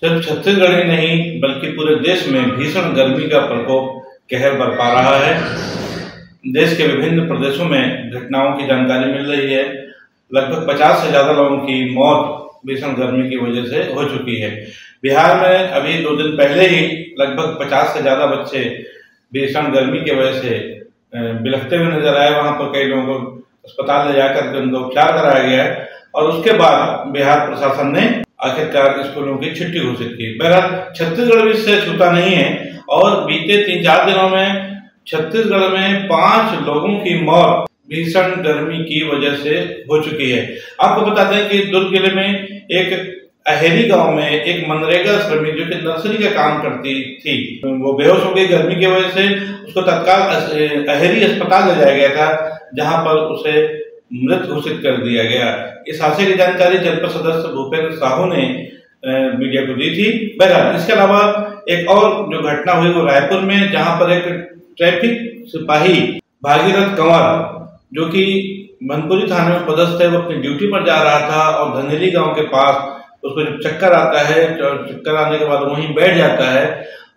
सिर्फ छत्तीसगढ़ ही नहीं बल्कि पूरे देश में भीषण गर्मी का प्रकोप कहर बरपा रहा है। देश के विभिन्न प्रदेशों में घटनाओं की जानकारी मिल रही है। लगभग 50 से ज्यादा लोगों की मौत भीषण गर्मी की वजह से हो चुकी है। बिहार में अभी 2 दिन पहले ही लगभग 50 से ज्यादा बच्चे भीषण गर्मी की वजह से बिलखते हुए नजर आए। वहां पर कई लोगों को अस्पताल ले जाकर के उनका उपचार कराया गया है और उसके बाद बिहार प्रशासन ने आखिरकार स्कूलों की छुट्टी घोषित की। बहरहाल छत्तीसगढ़ भी इससे छूटा नहीं है और बीते 3-4 दिनों में छत्तीसगढ़ में 5 लोगों की मौत भीषण गर्मी की वजह से हो चुकी है। आपको बताते हैं कि दुर्ग जिले में एक अहेरी गांव में एक मनरेगा श्रमिक जो कि नर्सरी का काम करती थी, वो बेहोश हो गई गर्मी की वजह से। उसको तत्काल अहेरी अस्पताल ले जाया गया था, जहां पर उसे मृत घोषित कर दिया गया। इस हादसे की जानकारी जनपद सदस्य भूपेंद्र साहू ने मीडिया को दी थी। बहरहाल इसके अलावा एक और जो घटना हुई वो रायपुर में, जहां पर एक ट्रैफिक सिपाही भागीरथ कंवर जो कि मनपुरी थाने में पदस्थ है, वो अपनी ड्यूटी पर जा रहा था और धनेली गांव के पास उसको जब चक्कर आता है, चक्कर आने के बाद वहीं बैठ जाता है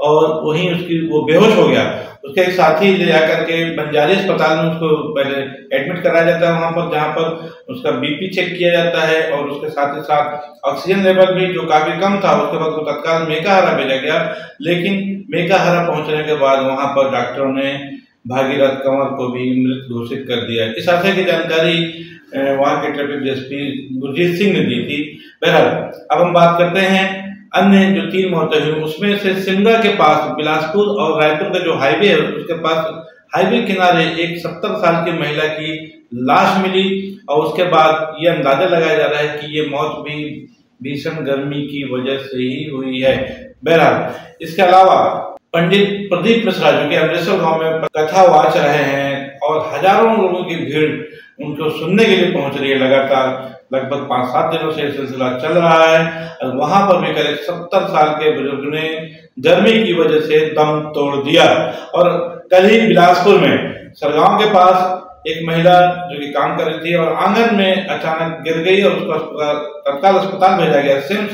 और वहीं वो बेहोश हो गया। उसके एक साथी ले जाकर के बंजारी अस्पताल में उसको पहले एडमिट कराया जाता है, वहां पर जहां पर उसका बीपी चेक किया जाता है और उसके साथ ही साथ ऑक्सीजन लेवल भी जो काफी कम था। उसके बाद वो तत्काल मेकाहारा भेजा गया, लेकिन मेकाहारा पहुंचने के बाद वहां पर डॉक्टरों ने भागीरथ कंवर को भी मृत घोषित कर दिया। इस हादसे की जानकारी वहां के ट्रैफिक डीएसपी गुरजीत सिंह ने दी थी। बहरहाल अब हम बात करते हैं अन्य जो 3 मौतें हुई, उसमें से सिमगा के पास बिलासपुर और रायपुर का जो हाईवे है उसके पास हाईवे किनारे एक 70 साल की महिला की लाश मिली और उसके बाद ये अंदाजा लगाया जा रहा है कि ये मौत भी भीषण गर्मी की वजह से ही हुई है। बहरहाल इसके अलावा पंडित प्रदीप मिश्रा जो कि अमृतसर गांव में कथा वाच रहे हैं और हजारों लोगों की भीड़ उनको सुनने के लिए पहुंच रही है। लगातार लगभग 5-7 दिनों से सिलसिला चल रहा है और वहां पर भी करीब 70 साल के बुजुर्ग ने गर्मी की वजह से दम तोड़ दिया। और कल ही बिलासपुर में सरगांव के पास एक महिला जो कि काम कर रही थी और आंगन में अचानक गिर गई और उसको तत्काल अस्पताल भेजा गया सिम्स,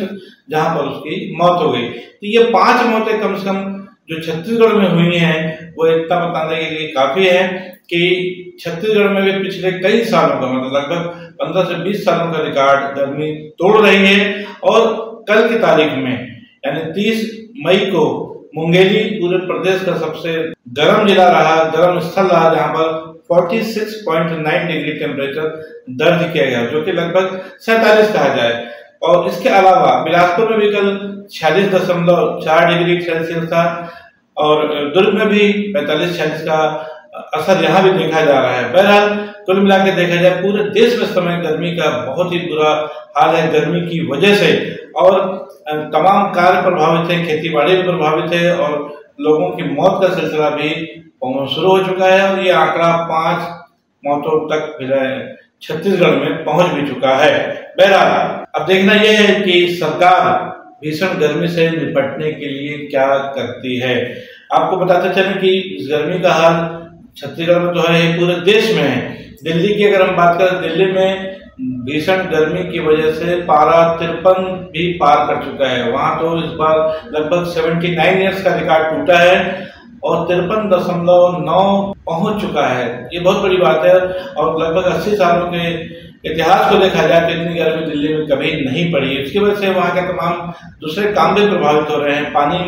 जहां पर उसकी मौत हो गई। तो ये 5 मौतें कम से कम जो छत्तीसगढ़ में हुई हैं वो इतना बताने के लिए काफी है कि छत्तीसगढ़ में भी पिछले कई सालों का मतलब लगभग 15 से 20 सालों का रिकॉर्ड गर्मी तोड़ रही है। और कल की तारीख में यानी 30 मई को मुंगेली पूरे प्रदेश का सबसे गर्म जिला रहा, गर्म स्थल रहा, जहां पर 46.9 डिग्री टेम्परेचर दर्ज किया गया, जो कि लगभग 47 कहा जाए। और इसके अलावा बिलासपुर में भी कल 46.4 डिग्री सेल्सियस था और दुर्ग में भी 45-46 का असर यहाँ भी देखा जा रहा है। बहरहाल कुल मिला के देखा जाए पूरे देश में इस समय गर्मी का बहुत ही बुरा हाल है गर्मी की वजह से, और तमाम कार्य प्रभावित है, खेती बाड़ी भी प्रभावित है और लोगों की मौत का सिलसिला भी शुरू हो चुका है और ये आंकड़ा 5 मौतों तक छत्तीसगढ़ में पहुंच भी चुका है। बहरहाल अब देखना यह है कि सरकार भीषण गर्मी से निपटने के लिए क्या करती है। आपको बताते चलें कि इस गर्मी का हाल छत्तीसगढ़ में तो है, पूरे देश में है। दिल्ली की अगर हम बात करें, दिल्ली में भीषण गर्मी की वजह से पारा 53 भी पार कर चुका है। वहां तो इस बार लगभग 79 ईयर्स का रिकॉर्ड टूटा है और 53.9 पहुंच चुका है। ये बहुत बड़ी बात है और लगभग 80 सालों के इतिहास को देखा जाए तो इतनी गर्मी दिल्ली में कभी नहीं पड़ी है। इसकी वजह से वहाँ के तमाम दूसरे काम भी प्रभावित हो रहे हैं। पानी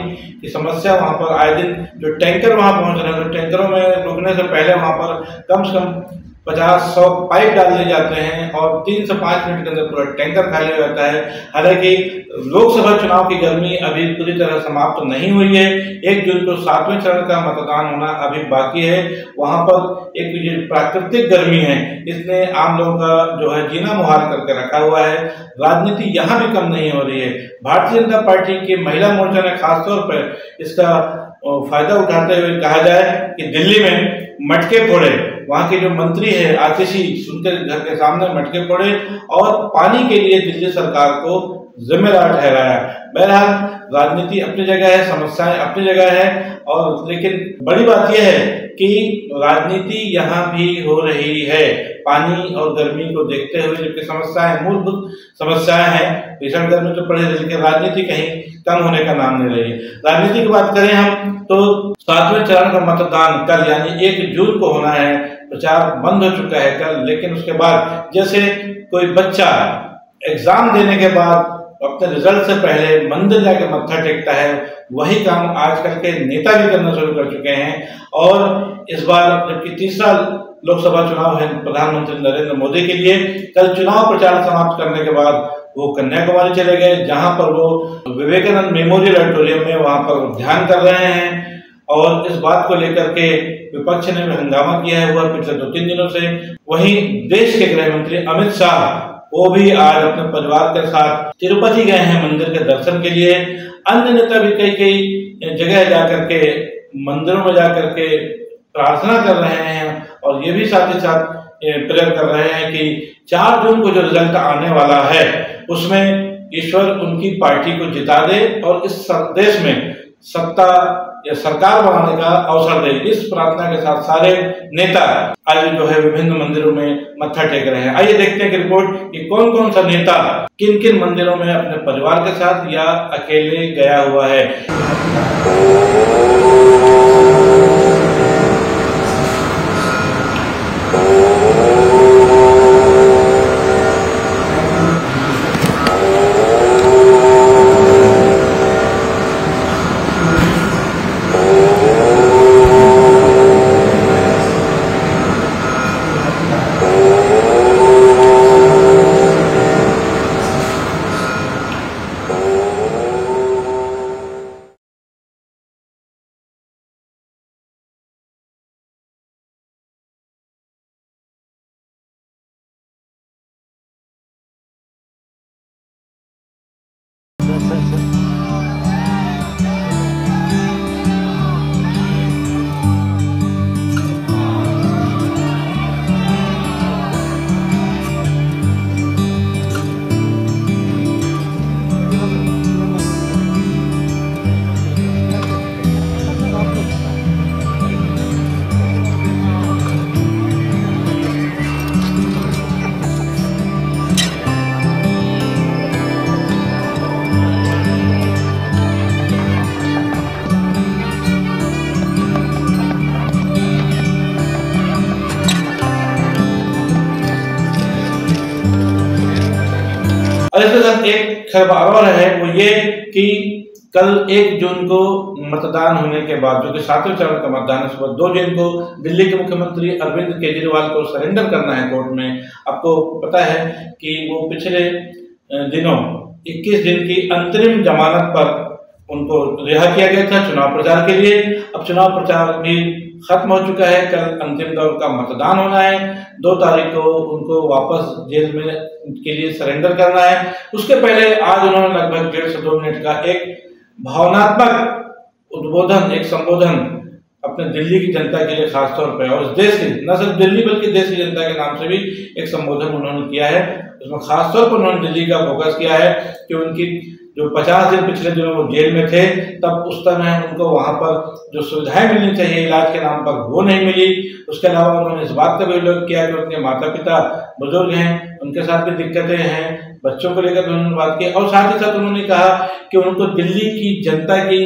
की समस्या वहाँ पर आए दिन जो टैंकर वहाँ पहुँच रहे हैं, तो टैंकरों में रुकने से पहले वहाँ पर कम से कम 50-100 पाइप डाल दिए जाते हैं और 3 से 5 मिनट के अंदर पूरा टैंकर खाली हो जाता है। हालांकि लोकसभा चुनाव की गर्मी अभी पूरी तरह समाप्त नहीं हुई है। 1 जून को 7वें चरण का मतदान होना अभी बाकी है। वहां पर एक जो प्राकृतिक गर्मी है इसने आम लोगों का जो है जीना मुहाल करके रखा हुआ है। राजनीति यहाँ भी कम नहीं हो रही है। भारतीय जनता पार्टी के महिला मोर्चा ने खासतौर पर इसका फायदा उठाते हुए कहा जाए कि दिल्ली में मटके फोड़े, वहां के जो मंत्री है आतिशी उनके घर के सामने मटके फोड़े और पानी के लिए दिल्ली सरकार को जिम्मेदार ठहराया। बहरहाल राजनीति अपनी जगह है, समस्याएं अपनी जगह है, और लेकिन बड़ी बात यह है कि राजनीति यहाँ भी हो रही है पानी और गर्मी को देखते हुए, जबकि समस्याएं मूलभूत समस्याएं हैं। भीषण गर्मी तो पड़े, लेकिन राजनीति कहीं कम होने का नाम नहीं रही। राजनीति की बात करें हम तो 7वें चरण का मतदान कल यानी 1 जून को होना है। प्रचार बंद हो चुका है कल, लेकिन उसके बाद जैसे कोई बच्चा एग्जाम देने के बाद अपने रिजल्ट से पहले मंदिर जाकर मत्था टेकता है, वही काम आजकल के नेता भी करना शुरू कर चुके हैं। और इस बार जबकि तीसरा लोकसभा चुनाव है प्रधानमंत्री नरेंद्र मोदी के लिए, कल चुनाव प्रचार समाप्त करने के बाद वो कन्याकुमारी चले गए, जहां पर वो विवेकानंद मेमोरियल ऑडिटोरियम में वहां पर ध्यान कर रहे हैं। और इस बात को लेकर के विपक्ष ने भी हंगामा किया हुआ पिछले 2-3 दिनों से। वहीं देश के गृह मंत्री अमित शाह वो भी आज अपने परिवार के साथ तिरुपति गए हैं मंदिर के दर्शन के लिए। अन्य नेता भी कई जगह जाकर के मंदिरों में जाकर के प्रार्थना कर रहे हैं और ये भी साथ ही साथ प्रेयर कर रहे हैं कि 4 जून को जो रिजल्ट आने वाला है उसमें ईश्वर उनकी पार्टी को जिता दे और इस देश में सत्ता या सरकार बनाने का अवसर दे। इस प्रार्थना के साथ सारे नेता आज जो है विभिन्न मंदिरों में मत्था टेक रहे हैं। आइए देखते हैं कि रिपोर्ट कि कौन कौन सा नेता किन किन मंदिरों में अपने परिवार के साथ या अकेले गया हुआ है। और इसके साथ एक खबर और है, वो ये कि कल 1 जून को मतदान होने के बाद, जो कि 7वें चरण का मतदान है, सुबह 2 जून को दिल्ली के मुख्यमंत्री अरविंद केजरीवाल को सरेंडर करना है कोर्ट में। आपको पता है कि वो पिछले दिनों 21 दिन की अंतरिम जमानत पर उनको रिहा किया गया था चुनाव प्रचार के लिए। अब चुनाव प्रचार भी खत्म हो चुका है, कल अंतिम दौर का मतदान होना है। 2 तारीख को उनको वापस जेल में के लिए सरेंडर करना है। उसके पहले आज उन्होंने लगभग 1.5 से 2 मिनट का एक भावनात्मक उद्बोधन, एक संबोधन अपने दिल्ली की जनता के लिए खासतौर पर और देश की, न सिर्फ दिल्ली बल्कि देश की जनता के नाम से भी एक संबोधन उन्होंने किया है। उसमें खासतौर पर उन्होंने दिल्ली का फोकस किया है कि उनकी जो 50 दिन पिछले दिनों वो जेल में थे, तब उस समय उनको वहां पर जो सुविधाएं मिलनी चाहिए इलाज के नाम पर वो नहीं मिली। उसके अलावा उन्होंने इस बात का भी उल्लेख किया कि उनके माता पिता बुजुर्ग हैं, उनके साथ भी दिक्कतें हैं, बच्चों को लेकर उन्होंने बात की। और साथ ही साथ उन्होंने कहा कि उनको दिल्ली की जनता की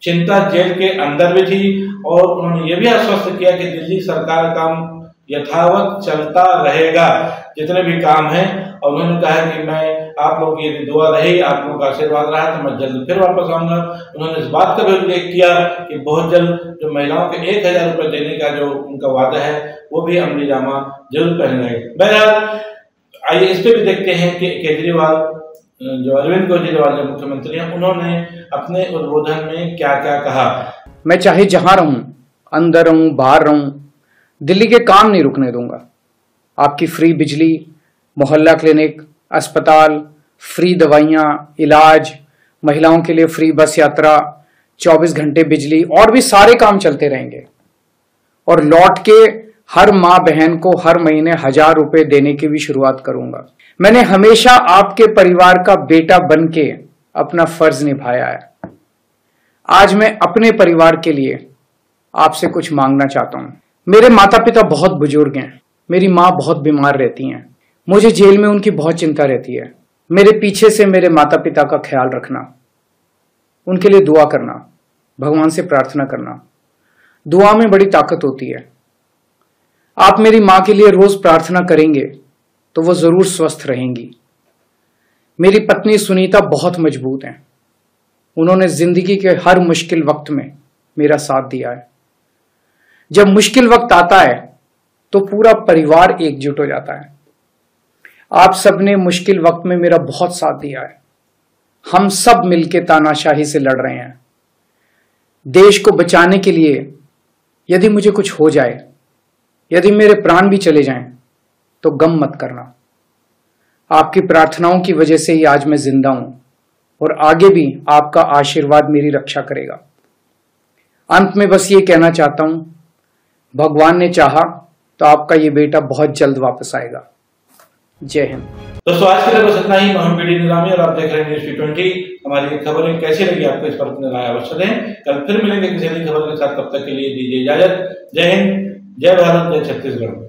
चिंता जेल के अंदर भी थी और उन्होंने ये भी आश्वस्त किया कि दिल्ली सरकार का काम यथावत चलता रहेगा, जितने भी काम हैं। और उन्होंने कहा कि मैं आप लोगों की यदि दुआ रही, आप लोगों का आशीर्वाद रहा तो मैं जल्द फिर वापस आऊंगा। उन्होंने इस बात का भी उल्लेख किया कि बहुत जल्द जो महिलाओं के 1000 रुपये देने का जो उनका वादा है वो भी अमली जामा जरूर पहनाए। बहरहाल आइए इस पे भी देखते हैं कि केजरीवाल, जो अरविंद केजरीवाल जो मुख्यमंत्री हैं, उन्होंने अपने उद्बोधन में क्या क्या कहा। मैं चाहे जहां रहूं, अंदर रहूं बाहर रहूं, दिल्ली के काम नहीं रुकने दूंगा। आपकी फ्री बिजली, मोहल्ला क्लिनिक, अस्पताल, फ्री दवाइयाँ, इलाज, महिलाओं के लिए फ्री बस यात्रा, 24 घंटे बिजली और भी सारे काम चलते रहेंगे। और लौट के हर माँ बहन को हर महीने 1000 रुपए देने की भी शुरुआत करूंगा। मैंने हमेशा आपके परिवार का बेटा बन के अपना फर्ज निभाया है। आज मैं अपने परिवार के लिए आपसे कुछ मांगना चाहता हूं। मेरे माता पिता बहुत बुजुर्ग हैं, मेरी माँ बहुत बीमार रहती हैं, मुझे जेल में उनकी बहुत चिंता रहती है। मेरे पीछे से मेरे माता पिता का ख्याल रखना, उनके लिए दुआ करना, भगवान से प्रार्थना करना। दुआ में बड़ी ताकत होती है। आप मेरी माँ के लिए रोज प्रार्थना करेंगे तो वो जरूर स्वस्थ रहेंगी। मेरी पत्नी सुनीता बहुत मजबूत हैं, उन्होंने जिंदगी के हर मुश्किल वक्त में मेरा साथ दिया है। जब मुश्किल वक्त आता है तो पूरा परिवार एकजुट हो जाता है। आप सबने मुश्किल वक्त में मेरा बहुत साथ दिया है। हम सब मिलकर तानाशाही से लड़ रहे हैं। देश को बचाने के लिए यदि मुझे कुछ हो जाए, यदि मेरे प्राण भी चले जाएं, तो गम मत करना। आपकी प्रार्थनाओं की वजह से ही आज मैं जिंदा हूं और आगे भी आपका आशीर्वाद मेरी रक्षा करेगा। अंत में बस ये कहना चाहता हूं, भगवान ने चाहा तो आपका ये बेटा बहुत जल्द वापस आएगा। जय हिंद। दोस्तों, आज के लिए बस इतना ही। मैं पीडी निजामी और आप देख रहे हैं न्यूज़ T20। हमारी खबरें कैसी लगी आपको इस पर अपनी राय अवश्य दें। कल फिर मिलेंगे किसी नई खबर के साथ। तब तक के लिए दीजिए इजाजत। जय हिंद, जय भारत, जय छत्तीसगढ़।